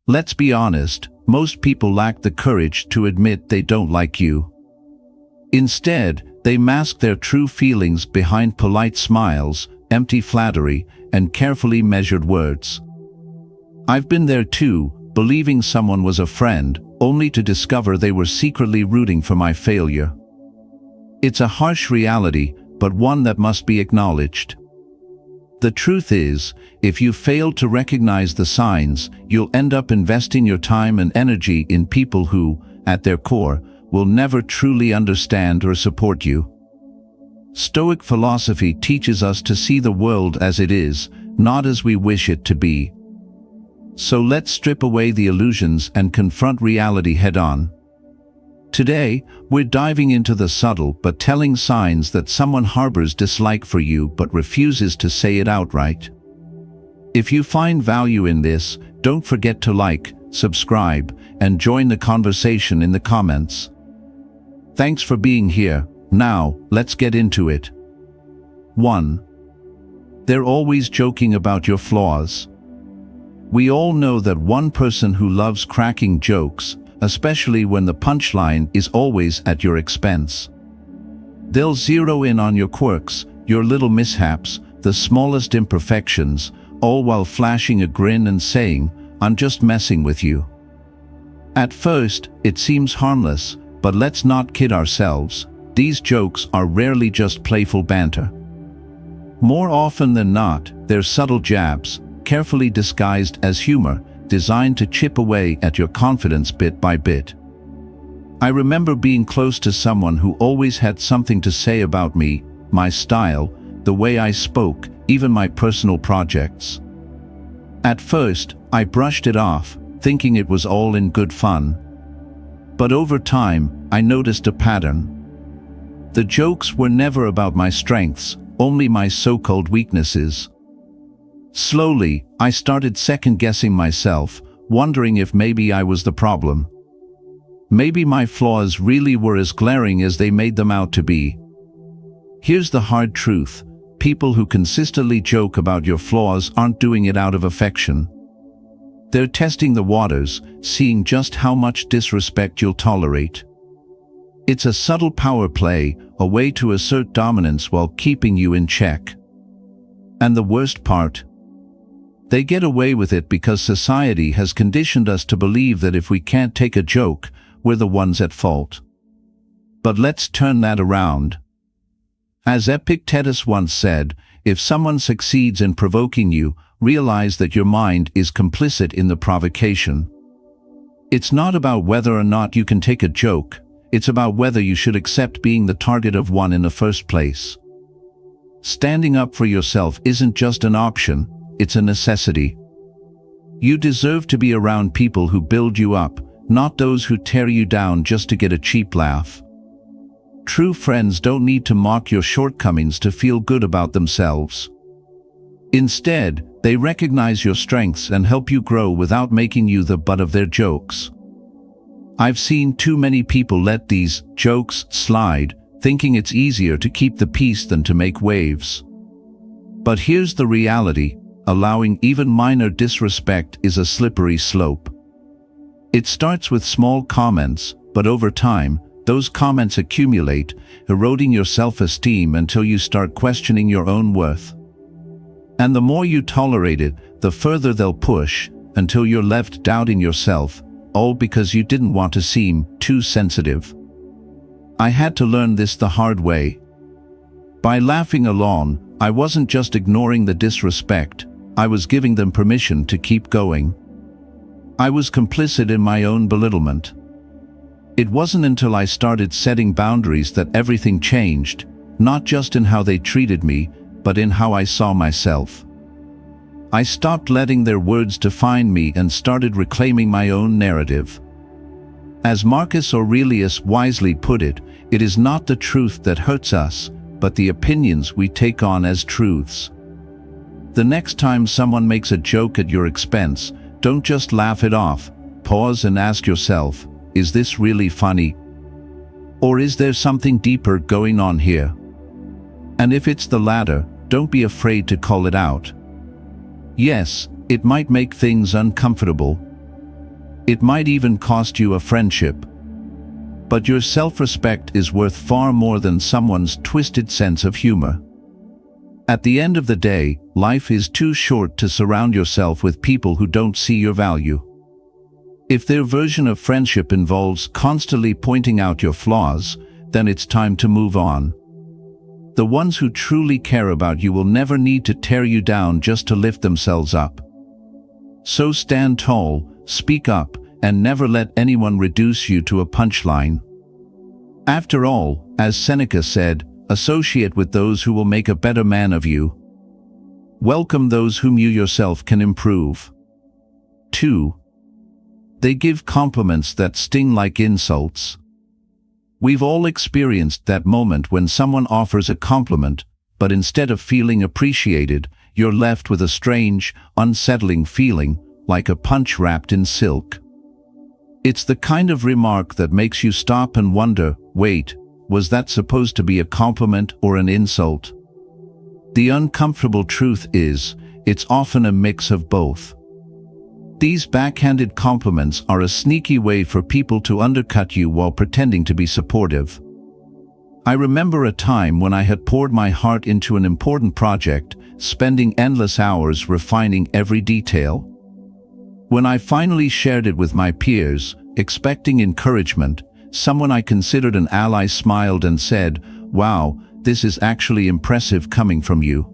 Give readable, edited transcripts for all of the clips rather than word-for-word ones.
Let's be honest, most people lack the courage to admit they don't like you. Instead, they mask their true feelings behind polite smiles, empty flattery, and carefully measured words. I've been there too, believing someone was a friend, only to discover they were secretly rooting for my failure. It's a harsh reality, but one that must be acknowledged. The truth is, if you fail to recognize the signs, you'll end up investing your time and energy in people who, at their core, will never truly understand or support you. Stoic philosophy teaches us to see the world as it is, not as we wish it to be. So let's strip away the illusions and confront reality head-on. Today, we're diving into the subtle but telling signs that someone harbors dislike for you but refuses to say it outright. If you find value in this, don't forget to like, subscribe, and join the conversation in the comments. Thanks for being here. Now, let's get into it. 1. They're always joking about your flaws. We all know that one person who loves cracking jokes, especially when the punchline is always at your expense. They'll zero in on your quirks, your little mishaps, the smallest imperfections, all while flashing a grin and saying, "I'm just messing with you." At first, it seems harmless, but let's not kid ourselves. These jokes are rarely just playful banter. More often than not, they're subtle jabs, carefully disguised as humor, designed to chip away at your confidence bit by bit. I remember being close to someone who always had something to say about me, my style, the way I spoke, even my personal projects. At first, I brushed it off, thinking it was all in good fun. But over time, I noticed a pattern. The jokes were never about my strengths, only my so-called weaknesses. Slowly, I started second-guessing myself, wondering if maybe I was the problem. Maybe my flaws really were as glaring as they made them out to be. Here's the hard truth: people who consistently joke about your flaws aren't doing it out of affection. They're testing the waters, seeing just how much disrespect you'll tolerate. It's a subtle power play, a way to assert dominance while keeping you in check. And the worst part? They get away with it because society has conditioned us to believe that if we can't take a joke, we're the ones at fault. But let's turn that around. As Epictetus once said, if someone succeeds in provoking you, realize that your mind is complicit in the provocation. It's not about whether or not you can take a joke, it's about whether you should accept being the target of one in the first place. Standing up for yourself isn't just an option, it's a necessity. You deserve to be around people who build you up, not those who tear you down just to get a cheap laugh. True friends don't need to mock your shortcomings to feel good about themselves. Instead, they recognize your strengths and help you grow without making you the butt of their jokes. I've seen too many people let these jokes slide, thinking it's easier to keep the peace than to make waves. But here's the reality: allowing even minor disrespect is a slippery slope. It starts with small comments, but over time, those comments accumulate, eroding your self-esteem until you start questioning your own worth. And the more you tolerate it, the further they'll push, until you're left doubting yourself, all because you didn't want to seem too sensitive. I had to learn this the hard way. By laughing along, I wasn't just ignoring the disrespect, I was giving them permission to keep going. I was complicit in my own belittlement. It wasn't until I started setting boundaries that everything changed, not just in how they treated me, but in how I saw myself. I stopped letting their words define me and started reclaiming my own narrative. As Marcus Aurelius wisely put it, it is not the truth that hurts us, but the opinions we take on as truths. The next time someone makes a joke at your expense, don't just laugh it off. Pause and ask yourself, is this really funny? Or is there something deeper going on here? And if it's the latter, don't be afraid to call it out. Yes, it might make things uncomfortable. It might even cost you a friendship. But your self-respect is worth far more than someone's twisted sense of humor. At the end of the day, life is too short to surround yourself with people who don't see your value. If their version of friendship involves constantly pointing out your flaws, then it's time to move on. The ones who truly care about you will never need to tear you down just to lift themselves up. So stand tall, speak up, and never let anyone reduce you to a punchline. After all, as Seneca said, associate with those who will make a better man of you. Welcome those whom you yourself can improve. 2. They give compliments that sting like insults. We've all experienced that moment when someone offers a compliment, but instead of feeling appreciated, you're left with a strange, unsettling feeling, like a punch wrapped in silk. It's the kind of remark that makes you stop and wonder, wait, was that supposed to be a compliment or an insult? The uncomfortable truth is, it's often a mix of both. These backhanded compliments are a sneaky way for people to undercut you while pretending to be supportive. I remember a time when I had poured my heart into an important project, spending endless hours refining every detail. When I finally shared it with my peers, expecting encouragement, someone I considered an ally smiled and said, "Wow, this is actually impressive coming from you."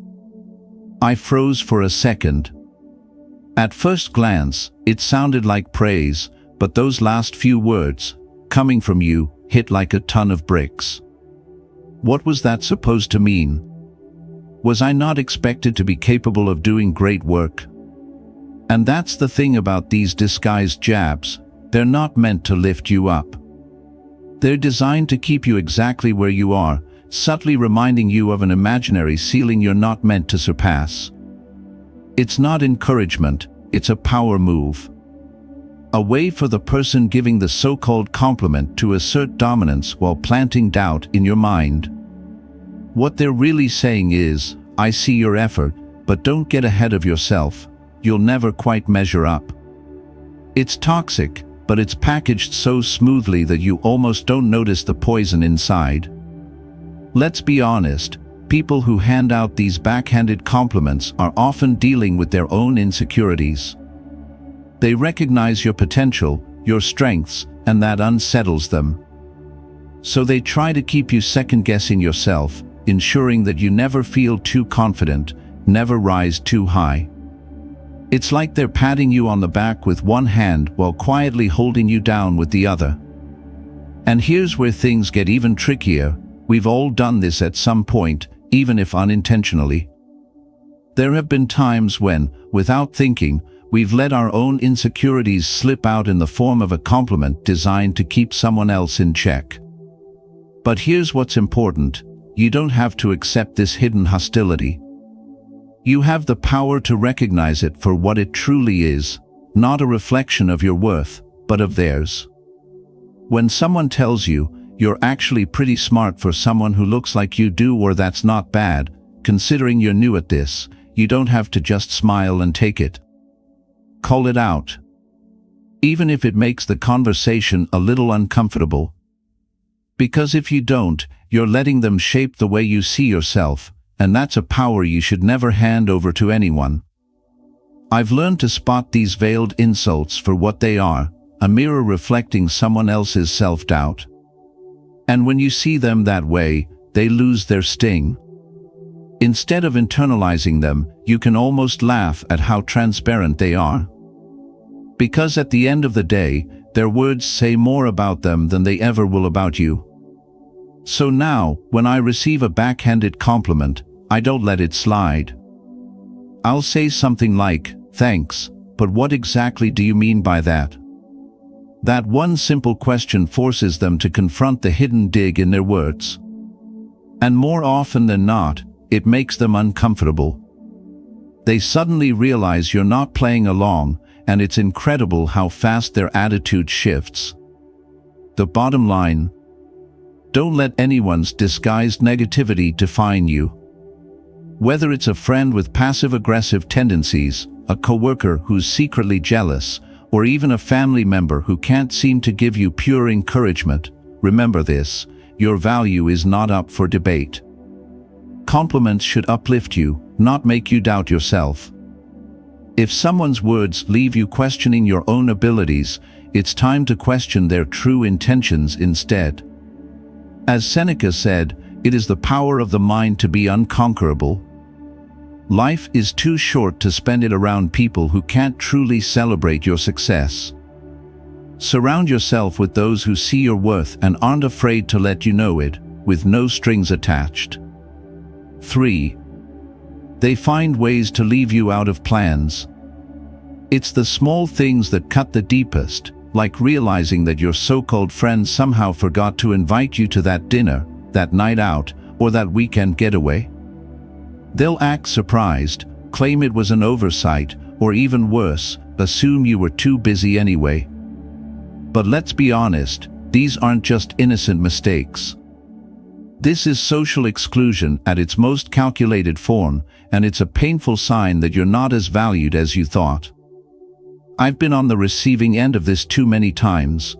I froze for a second. At first glance, it sounded like praise, but those last few words, "coming from you," hit like a ton of bricks. What was that supposed to mean? Was I not expected to be capable of doing great work? And that's the thing about these disguised jabs, they're not meant to lift you up. They're designed to keep you exactly where you are, subtly reminding you of an imaginary ceiling you're not meant to surpass. It's not encouragement, it's a power move. A way for the person giving the so-called compliment to assert dominance while planting doubt in your mind. What they're really saying is, "I see your effort, but don't get ahead of yourself. You'll never quite measure up." It's toxic, but it's packaged so smoothly that you almost don't notice the poison inside. Let's be honest, people who hand out these backhanded compliments are often dealing with their own insecurities. They recognize your potential, your strengths, and that unsettles them. So they try to keep you second-guessing yourself, ensuring that you never feel too confident, never rise too high. It's like they're patting you on the back with one hand while quietly holding you down with the other. And here's where things get even trickier. We've all done this at some point, even if unintentionally. There have been times when, without thinking, we've let our own insecurities slip out in the form of a compliment designed to keep someone else in check. But here's what's important. You don't have to accept this hidden hostility. You have the power to recognize it for what it truly is, not a reflection of your worth, but of theirs. When someone tells you, "You're actually pretty smart for someone who looks like you do," or "That's not bad, considering you're new at this," you don't have to just smile and take it. Call it out. Even if it makes the conversation a little uncomfortable. Because if you don't, you're letting them shape the way you see yourself, and that's a power you should never hand over to anyone. I've learned to spot these veiled insults for what they are, a mirror reflecting someone else's self-doubt. And when you see them that way, they lose their sting. Instead of internalizing them, you can almost laugh at how transparent they are. Because at the end of the day, their words say more about them than they ever will about you. So now, when I receive a backhanded compliment, I don't let it slide. I'll say something like, "Thanks, but what exactly do you mean by that?" That one simple question forces them to confront the hidden dig in their words. And more often than not, it makes them uncomfortable. They suddenly realize you're not playing along, and it's incredible how fast their attitude shifts. The bottom line: don't let anyone's disguised negativity define you. Whether it's a friend with passive-aggressive tendencies, a coworker who's secretly jealous, or even a family member who can't seem to give you pure encouragement, remember this: your value is not up for debate. Compliments should uplift you, not make you doubt yourself. If someone's words leave you questioning your own abilities, it's time to question their true intentions instead. As Seneca said, it is the power of the mind to be unconquerable. Life is too short to spend it around people who can't truly celebrate your success. Surround yourself with those who see your worth and aren't afraid to let you know it, with no strings attached. 3. They find ways to leave you out of plans. It's the small things that cut the deepest, like realizing that your so-called friend somehow forgot to invite you to that dinner, that night out, or that weekend getaway. They'll act surprised, claim it was an oversight, or even worse, assume you were too busy anyway. But let's be honest, these aren't just innocent mistakes. This is social exclusion at its most calculated form, and it's a painful sign that you're not as valued as you thought. I've been on the receiving end of this too many times.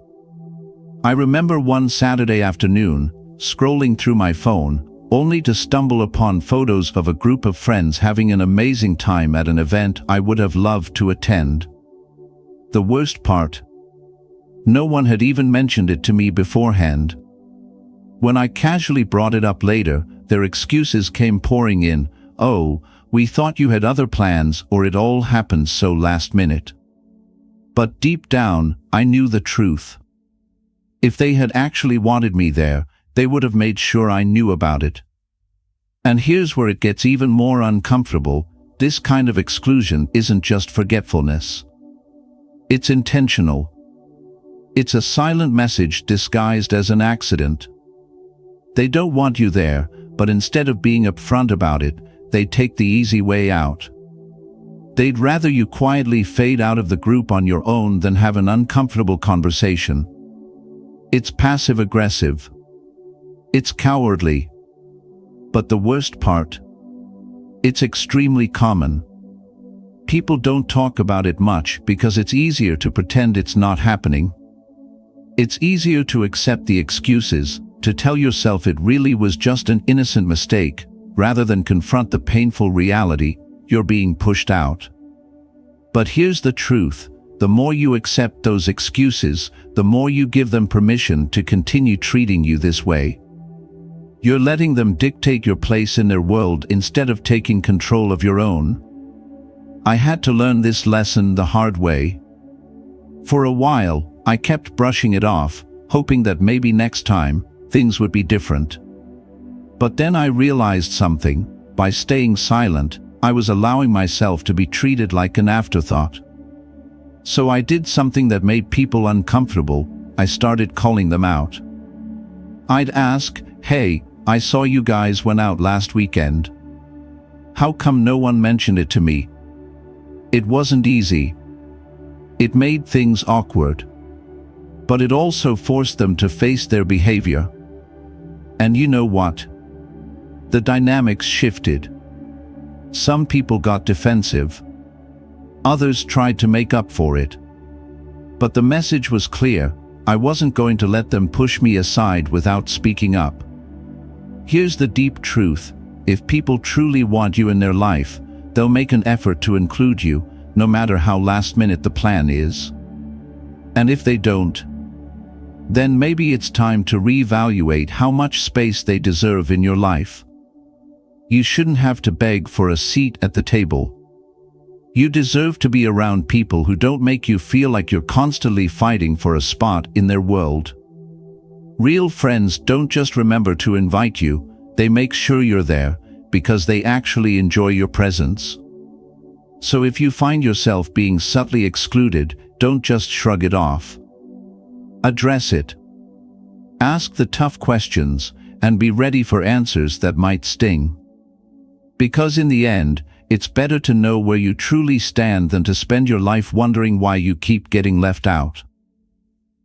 I remember one Saturday afternoon, scrolling through my phone, only to stumble upon photos of a group of friends having an amazing time at an event I would have loved to attend. The worst part? No one had even mentioned it to me beforehand. When I casually brought it up later, their excuses came pouring in. "Oh, we thought you had other plans, or it all happened so last minute." But deep down, I knew the truth. If they had actually wanted me there, they would have made sure I knew about it. And here's where it gets even more uncomfortable: this kind of exclusion isn't just forgetfulness. It's intentional. It's a silent message disguised as an accident. They don't want you there, but instead of being upfront about it, they take the easy way out. They'd rather you quietly fade out of the group on your own than have an uncomfortable conversation. It's passive-aggressive. It's cowardly. But the worst part? It's extremely common. People don't talk about it much because it's easier to pretend it's not happening. It's easier to accept the excuses, to tell yourself it really was just an innocent mistake, rather than confront the painful reality: you're being pushed out. But here's the truth: the more you accept those excuses, the more you give them permission to continue treating you this way. You're letting them dictate your place in their world instead of taking control of your own. I had to learn this lesson the hard way. For a while, I kept brushing it off, hoping that maybe next time, things would be different. But then I realized something: by staying silent, I was allowing myself to be treated like an afterthought. So I did something that made people uncomfortable. I started calling them out. I'd ask, "Hey, I saw you guys went out last weekend. How come no one mentioned it to me?" It wasn't easy. It made things awkward. But it also forced them to face their behavior. And you know what? The dynamics shifted. Some people got defensive. Others tried to make up for it. But the message was clear: I wasn't going to let them push me aside without speaking up. Here's the deep truth: if people truly want you in their life, they'll make an effort to include you, no matter how last minute the plan is. And if they don't, then maybe it's time to reevaluate how much space they deserve in your life. You shouldn't have to beg for a seat at the table. You deserve to be around people who don't make you feel like you're constantly fighting for a spot in their world. Real friends don't just remember to invite you, they make sure you're there, because they actually enjoy your presence. So if you find yourself being subtly excluded, don't just shrug it off. Address it. Ask the tough questions, and be ready for answers that might sting. Because in the end, it's better to know where you truly stand than to spend your life wondering why you keep getting left out.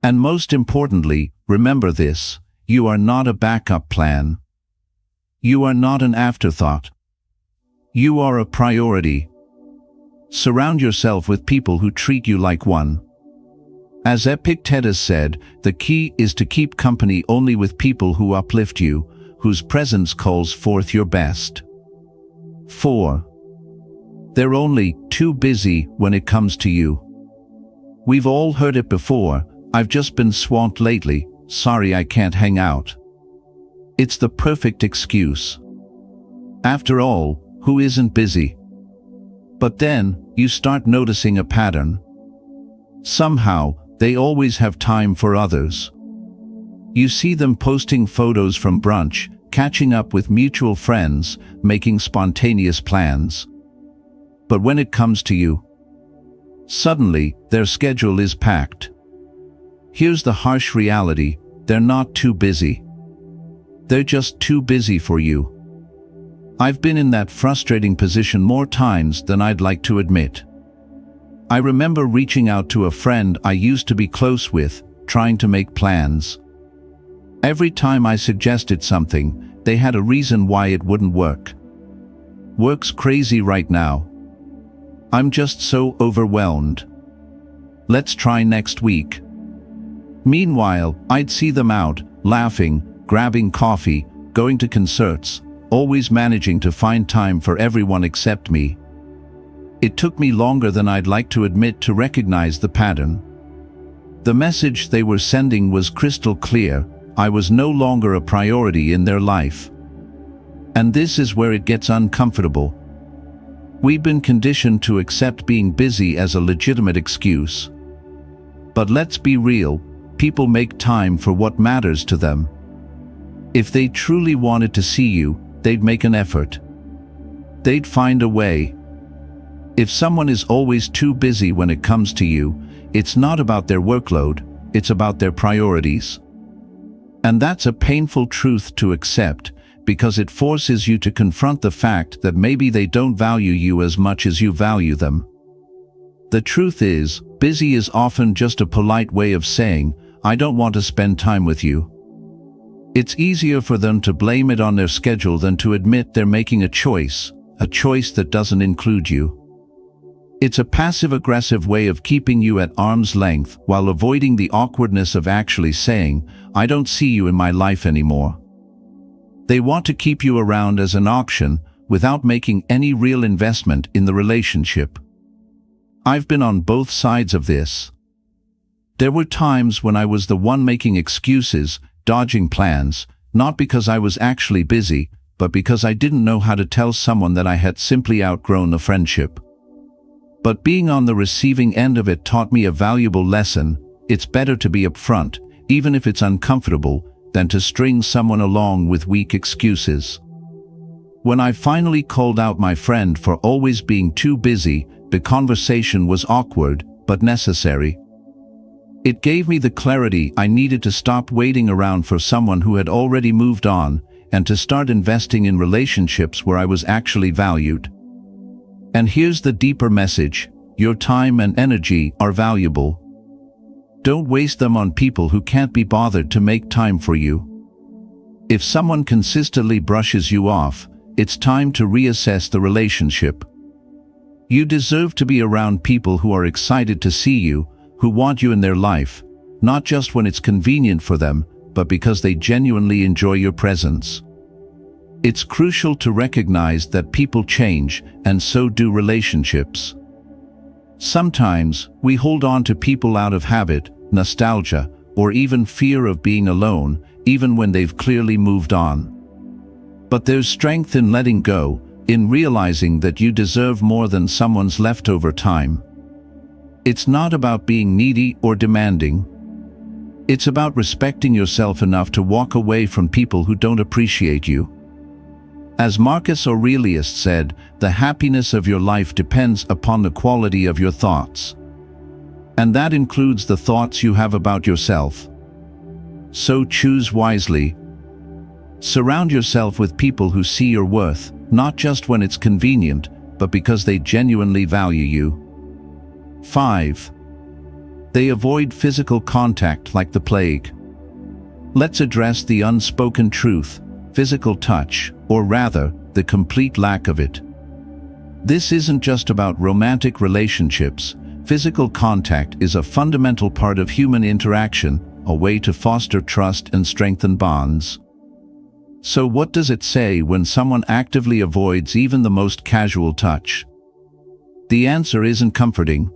And most importantly, remember this: you are not a backup plan. You are not an afterthought. You are a priority. Surround yourself with people who treat you like one. As Epictetus said, the key is to keep company only with people who uplift you, whose presence calls forth your best. 4. They're only too busy when it comes to you. We've all heard it before. I've just been swamped lately, sorry I can't hang out. It's the perfect excuse. After all, who isn't busy? But then, you start noticing a pattern. Somehow, they always have time for others. You see them posting photos from brunch, catching up with mutual friends, making spontaneous plans. But when it comes to you, suddenly, their schedule is packed. Here's the harsh reality: they're not too busy. They're just too busy for you. I've been in that frustrating position more times than I'd like to admit. I remember reaching out to a friend I used to be close with, trying to make plans. Every time I suggested something, they had a reason why it wouldn't work. Work's crazy right now. I'm just so overwhelmed. Let's try next week. Meanwhile, I'd see them out, laughing, grabbing coffee, going to concerts, always managing to find time for everyone except me. It took me longer than I'd like to admit to recognize the pattern. The message they were sending was crystal clear: I was no longer a priority in their life. And this is where it gets uncomfortable. We've been conditioned to accept being busy as a legitimate excuse. But let's be real, people make time for what matters to them. If they truly wanted to see you, they'd make an effort. They'd find a way. If someone is always too busy when it comes to you, it's not about their workload, it's about their priorities. And that's a painful truth to accept, because it forces you to confront the fact that maybe they don't value you as much as you value them. The truth is, busy is often just a polite way of saying, I don't want to spend time with you. It's easier for them to blame it on their schedule than to admit they're making a choice that doesn't include you. It's a passive-aggressive way of keeping you at arm's length while avoiding the awkwardness of actually saying, I don't see you in my life anymore. They want to keep you around as an option without making any real investment in the relationship. I've been on both sides of this. There were times when I was the one making excuses, dodging plans, not because I was actually busy, but because I didn't know how to tell someone that I had simply outgrown the friendship. But being on the receiving end of it taught me a valuable lesson: it's better to be upfront, even if it's uncomfortable, than to string someone along with weak excuses. When I finally called out my friend for always being too busy, the conversation was awkward, but necessary. It gave me the clarity I needed to stop waiting around for someone who had already moved on, and to start investing in relationships where I was actually valued. And here's the deeper message: your time and energy are valuable. Don't waste them on people who can't be bothered to make time for you. If someone consistently brushes you off, it's time to reassess the relationship. You deserve to be around people who are excited to see you, who want you in their life, not just when it's convenient for them, but because they genuinely enjoy your presence. It's crucial to recognize that people change, and so do relationships. Sometimes, we hold on to people out of habit, nostalgia, or even fear of being alone, even when they've clearly moved on. But there's strength in letting go, in realizing that you deserve more than someone's leftover time. It's not about being needy or demanding. It's about respecting yourself enough to walk away from people who don't appreciate you. As Marcus Aurelius said, the happiness of your life depends upon the quality of your thoughts. And that includes the thoughts you have about yourself. So choose wisely. Surround yourself with people who see your worth, not just when it's convenient, but because they genuinely value you. 5. They avoid physical contact like the plague. Let's address the unspoken truth: physical touch, or rather, the complete lack of it. This isn't just about romantic relationships. physical contact is a fundamental part of human interaction, a way to foster trust and strengthen bonds. So what does it say when someone actively avoids even the most casual touch? The answer isn't comforting.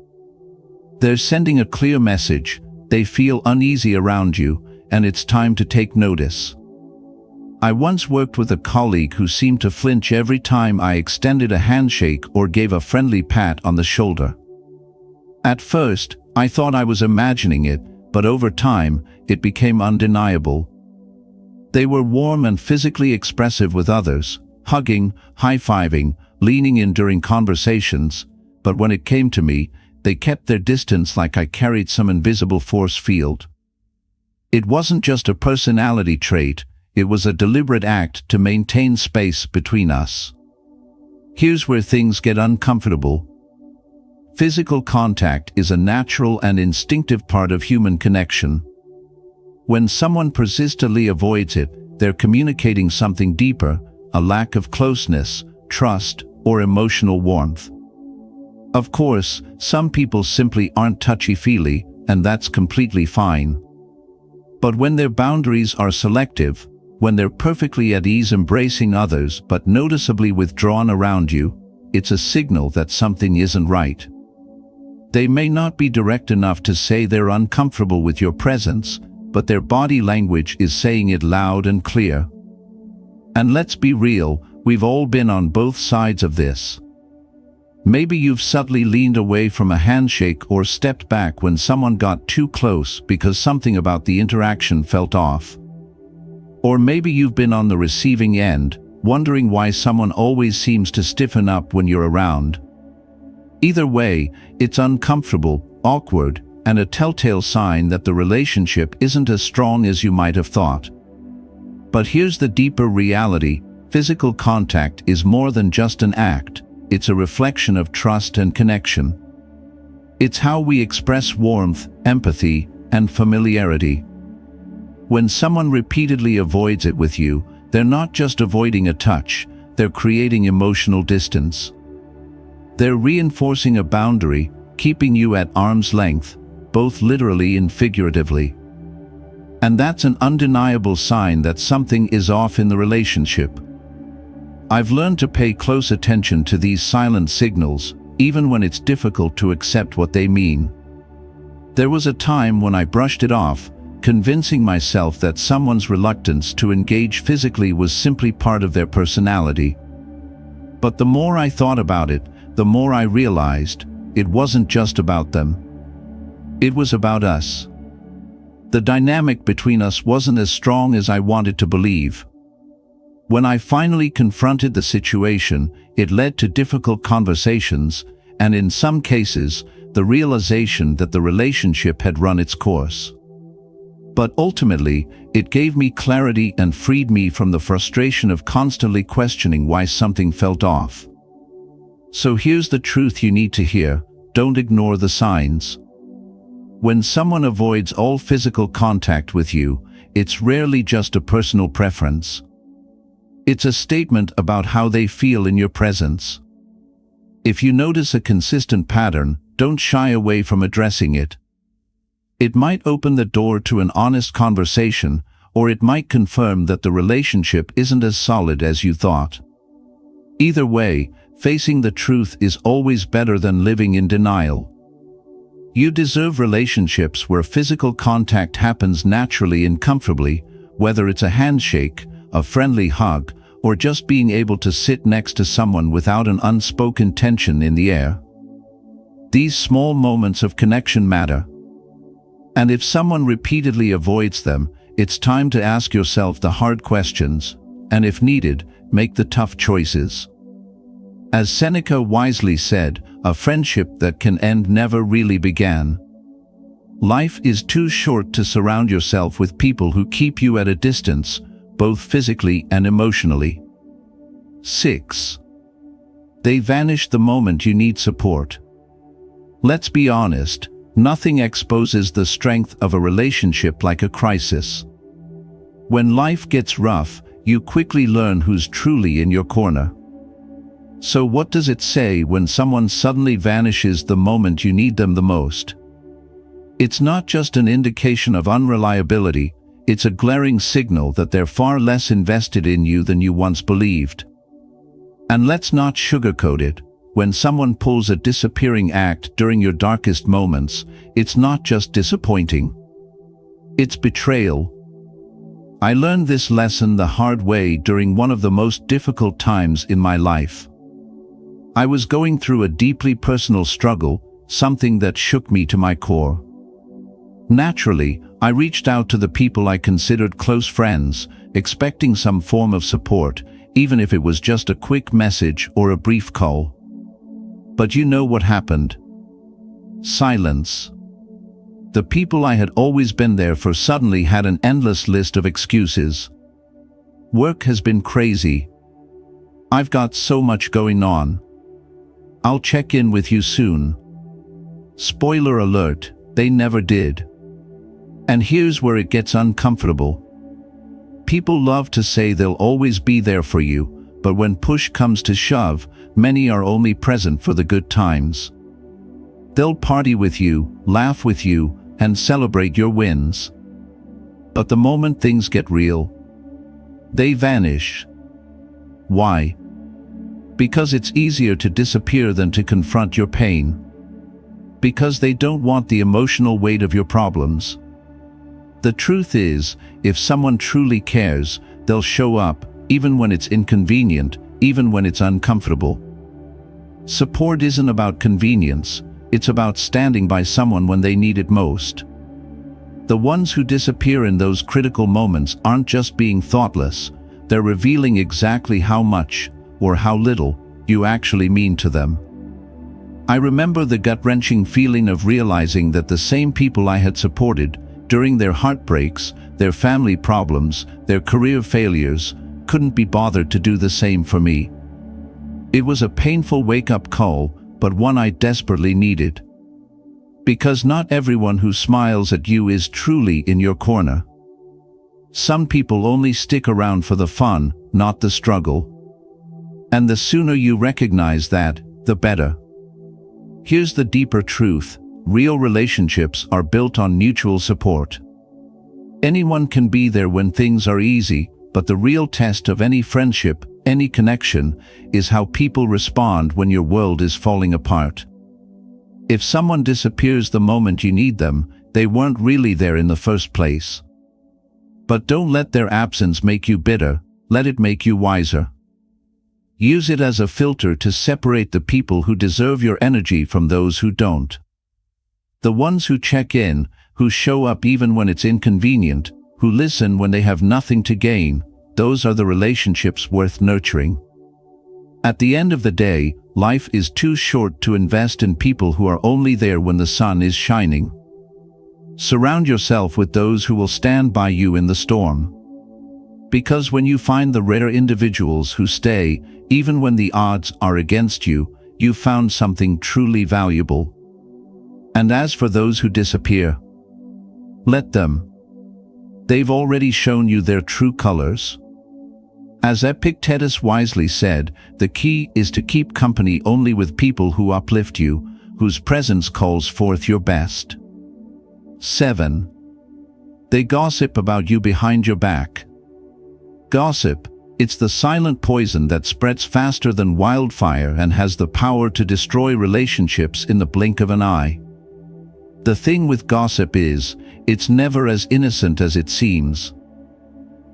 They're sending a clear message. They feel uneasy around you, and it's time to take notice. I once worked with a colleague who seemed to flinch every time I extended a handshake or gave a friendly pat on the shoulder. At first, I thought I was imagining it, but over time, it became undeniable. They were warm and physically expressive with others, hugging, high-fiving, leaning in during conversations, but when it came to me, they kept their distance like I carried some invisible force field. It wasn't just a personality trait, it was a deliberate act to maintain space between us. Here's where things get uncomfortable. Physical contact is a natural and instinctive part of human connection. When someone persistently avoids it, they're communicating something deeper, a lack of closeness, trust, or emotional warmth. Of course, some people simply aren't touchy-feely, and that's completely fine. But when their boundaries are selective, when they're perfectly at ease embracing others but noticeably withdrawn around you, it's a signal that something isn't right. They may not be direct enough to say they're uncomfortable with your presence, but their body language is saying it loud and clear. And let's be real, we've all been on both sides of this. Maybe you've subtly leaned away from a handshake or stepped back when someone got too close because something about the interaction felt off. Or maybe you've been on the receiving end, wondering why someone always seems to stiffen up when you're around. Either way, it's uncomfortable, awkward, and a telltale sign that the relationship isn't as strong as you might have thought. But here's the deeper reality: physical contact is more than just an act. It's a reflection of trust and connection. It's how we express warmth, empathy, and familiarity. When someone repeatedly avoids it with you, they're not just avoiding a touch, they're creating emotional distance. They're reinforcing a boundary, keeping you at arm's length, both literally and figuratively. And that's an undeniable sign that something is off in the relationship. I've learned to pay close attention to these silent signals, even when it's difficult to accept what they mean. There was a time when I brushed it off, convincing myself that someone's reluctance to engage physically was simply part of their personality. But the more I thought about it, the more I realized it wasn't just about them. It was about us. The dynamic between us wasn't as strong as I wanted to believe. When I finally confronted the situation, it led to difficult conversations, and in some cases, the realization that the relationship had run its course. But ultimately, it gave me clarity and freed me from the frustration of constantly questioning why something felt off. So here's the truth you need to hear: don't ignore the signs. When someone avoids all physical contact with you, it's rarely just a personal preference. It's a statement about how they feel in your presence. If you notice a consistent pattern, don't shy away from addressing it. It might open the door to an honest conversation, or it might confirm that the relationship isn't as solid as you thought. Either way, facing the truth is always better than living in denial. You deserve relationships where physical contact happens naturally and comfortably, whether it's a handshake, a friendly hug, or just being able to sit next to someone without an unspoken tension in the air. These small moments of connection matter. And if someone repeatedly avoids them, it's time to ask yourself the hard questions, and if needed, make the tough choices. As Seneca wisely said, a friendship that can end never really began. Life is too short to surround yourself with people who keep you at a distance, both physically and emotionally. 6. They vanish the moment you need support. Let's be honest, nothing exposes the strength of a relationship like a crisis. When life gets rough, you quickly learn who's truly in your corner. So what does it say when someone suddenly vanishes the moment you need them the most? It's not just an indication of unreliability, it's a glaring signal that they're far less invested in you than you once believed. And let's not sugarcoat it. When someone pulls a disappearing act during your darkest moments, it's not just disappointing. It's betrayal. I learned this lesson the hard way during one of the most difficult times in my life. I was going through a deeply personal struggle, something that shook me to my core. Naturally, I reached out to the people I considered close friends, expecting some form of support, even if it was just a quick message or a brief call. But you know what happened? Silence. The people I had always been there for suddenly had an endless list of excuses. Work has been crazy. I've got so much going on. I'll check in with you soon. Spoiler alert, they never did. And here's where it gets uncomfortable. People love to say they'll always be there for you, but when push comes to shove, many are only present for the good times. They'll party with you, laugh with you, and celebrate your wins. But the moment things get real, they vanish. Why? Because it's easier to disappear than to confront your pain. Because they don't want the emotional weight of your problems. The truth is, if someone truly cares, they'll show up, even when it's inconvenient, even when it's uncomfortable. Support isn't about convenience, it's about standing by someone when they need it most. The ones who disappear in those critical moments aren't just being thoughtless, they're revealing exactly how much, or how little, you actually mean to them. I remember the gut-wrenching feeling of realizing that the same people I had supported, during their heartbreaks, their family problems, their career failures, couldn't be bothered to do the same for me. It was a painful wake-up call, but one I desperately needed. Because not everyone who smiles at you is truly in your corner. Some people only stick around for the fun, not the struggle. And the sooner you recognize that, the better. Here's the deeper truth. Real relationships are built on mutual support. Anyone can be there when things are easy, but the real test of any friendship, any connection, is how people respond when your world is falling apart. If someone disappears the moment you need them, they weren't really there in the first place. But don't let their absence make you bitter, let it make you wiser. Use it as a filter to separate the people who deserve your energy from those who don't. The ones who check in, who show up even when it's inconvenient, who listen when they have nothing to gain, those are the relationships worth nurturing. At the end of the day, life is too short to invest in people who are only there when the sun is shining. Surround yourself with those who will stand by you in the storm. Because when you find the rare individuals who stay, even when the odds are against you, you've found something truly valuable. And as for those who disappear, let them. They've already shown you their true colors. As Epictetus wisely said, the key is to keep company only with people who uplift you, whose presence calls forth your best. 7. They gossip about you behind your back. Gossip, it's the silent poison that spreads faster than wildfire and has the power to destroy relationships in the blink of an eye. The thing with gossip is, it's never as innocent as it seems.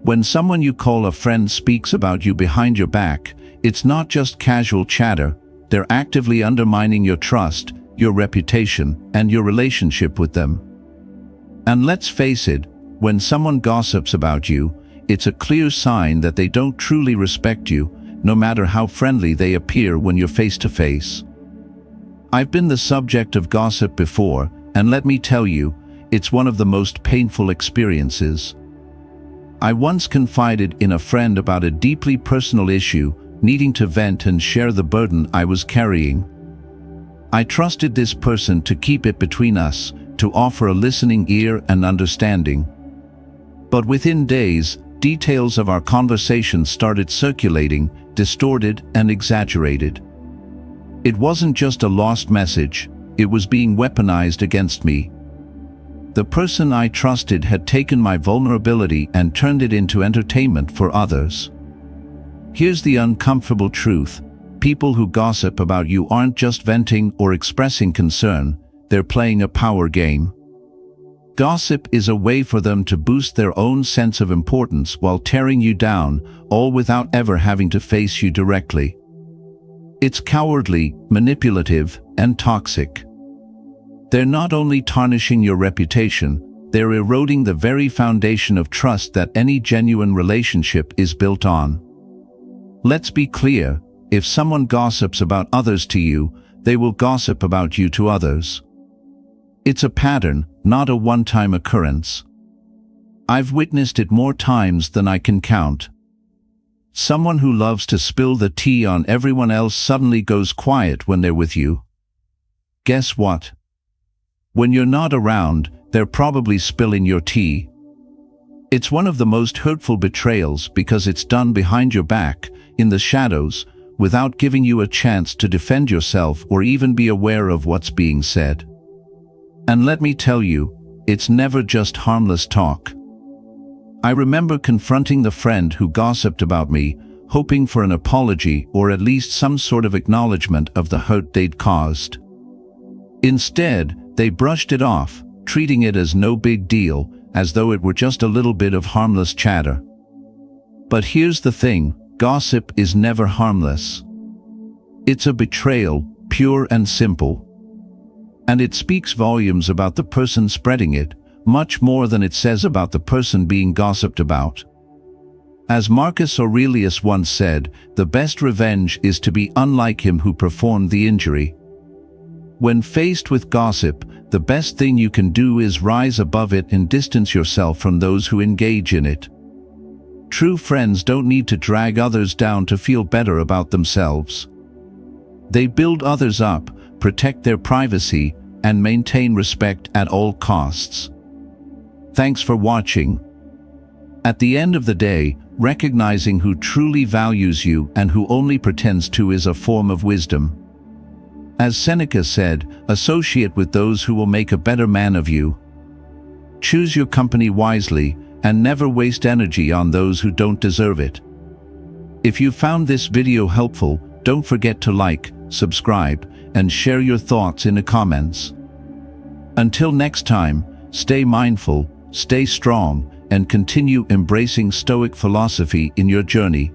When someone you call a friend speaks about you behind your back, it's not just casual chatter, they're actively undermining your trust, your reputation, and your relationship with them. And let's face it, when someone gossips about you, it's a clear sign that they don't truly respect you, no matter how friendly they appear when you're face to face. I've been the subject of gossip before, and let me tell you, it's one of the most painful experiences. I once confided in a friend about a deeply personal issue, needing to vent and share the burden I was carrying. I trusted this person to keep it between us, to offer a listening ear and understanding. But within days, details of our conversation started circulating, distorted and exaggerated. It wasn't just a lost message, it was being weaponized against me. The person I trusted had taken my vulnerability and turned it into entertainment for others. Here's the uncomfortable truth. People who gossip about you aren't just venting or expressing concern, they're playing a power game. Gossip is a way for them to boost their own sense of importance while tearing you down, all without ever having to face you directly. It's cowardly, manipulative, and toxic. They're not only tarnishing your reputation, they're eroding the very foundation of trust that any genuine relationship is built on. Let's be clear, if someone gossips about others to you, they will gossip about you to others. It's a pattern, not a one-time occurrence. I've witnessed it more times than I can count. Someone who loves to spill the tea on everyone else suddenly goes quiet when they're with you. Guess what? When you're not around, they're probably spilling your tea. It's one of the most hurtful betrayals because it's done behind your back, in the shadows, without giving you a chance to defend yourself or even be aware of what's being said. And let me tell you, it's never just harmless talk. I remember confronting the friend who gossiped about me, hoping for an apology or at least some sort of acknowledgement of the hurt they'd caused. Instead, they brushed it off, treating it as no big deal, as though it were just a little bit of harmless chatter. But here's the thing, gossip is never harmless. It's a betrayal, pure and simple. And it speaks volumes about the person spreading it, much more than it says about the person being gossiped about. As Marcus Aurelius once said, the best revenge is to be unlike him who performed the injury. When faced with gossip, the best thing you can do is rise above it and distance yourself from those who engage in it. True friends don't need to drag others down to feel better about themselves. They build others up, protect their privacy, and maintain respect at all costs. Thanks for watching. At the end of the day, recognizing who truly values you and who only pretends to is a form of wisdom. As Seneca said, associate with those who will make a better man of you. Choose your company wisely and never waste energy on those who don't deserve it. If you found this video helpful, don't forget to like, subscribe, and share your thoughts in the comments. Until next time, stay mindful, stay strong, and continue embracing Stoic philosophy in your journey.